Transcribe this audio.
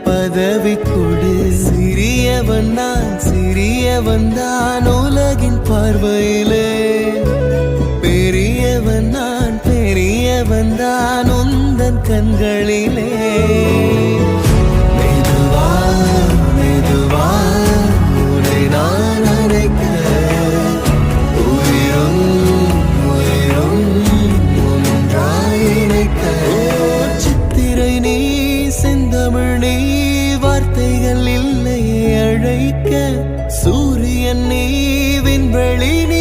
பதவி கொடு. சிறியவன் நான் சிறியவன் தான் உலகின் பார்வையிலே. பெரியவன் நான் பெரியவன் தான் உந்தன் கண்களிலே. மெதுவா மெதுவா உன்னை நான் அழைக்க உயிரும் உயிரும் ஒன்றாய் இணைக்க. சித்திரை நீ செந்தமிழ் நீ வார்த்தைகள் இல்லையே அழைக்க. சூரியன் நீ விண்வெளி நீ